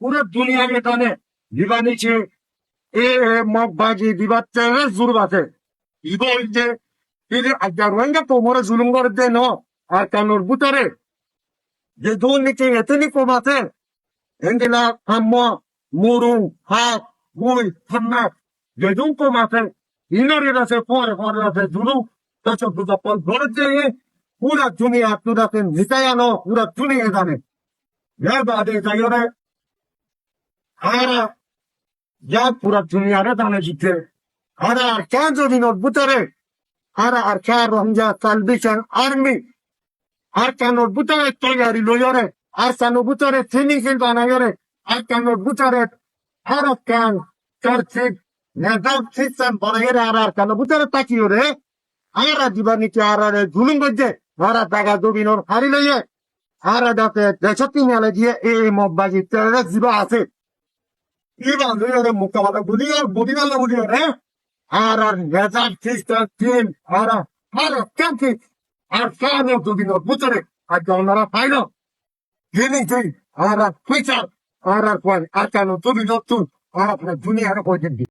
পুরো দুনিয়াকে জানে দিবা নিচে এ মগবাজি দিবার চেয়ে জোর বাতে ইব হইতে তিনি আজ্ঞা রোহিঙ্গা তোমরা জুলুম করে দেন আর কানোর বুতারে যে দুর্নীতি এতনি কমাতে এঙ্গেলা হাম্ম মুরু হাত গুই থান্না যে দুম কমাতে ইনারে আছে পরে আছে জুলুম তাছ দুটা পল ধরে দিয়ে পুরা দুনিয়া তুরাতে নিতায়ানো পুরা দুনিয়া জানে यार बात है चाहिए आरा या पूरा दुनिया रे दाने जीते आरा क्या जो दिन बुतरे आरा क्या रोहिंग्या साल्वेशन आर्मी आर क्या नोट बुतरे तैयारी लो यारे आर क्या नोट बुतरे ट्रेनिंग से बना यारे आर क्या नोट बुतरे आरा क्या चर्चित नेदाव सिस्टम बना यारे आरा क्या नोट बुतरे ताकि यारे आरा दीवानी क्या आरा रे जुलूम बजे आरा ताका दो बिनोर हारी ले ये आरा दाते देशती मेले दिए ए मब्बाजी तेरे जीवा आसे 이방 너희들 못가봐도 무디가 무디가 알아 내자 티스터 팀 알아 깜기 알파노 두비노 부터레 아까우나라 파이너 예닝티 알아 피차 알아 관 아까노 두비노 뚜 알아 그냥 두니아가 보이던디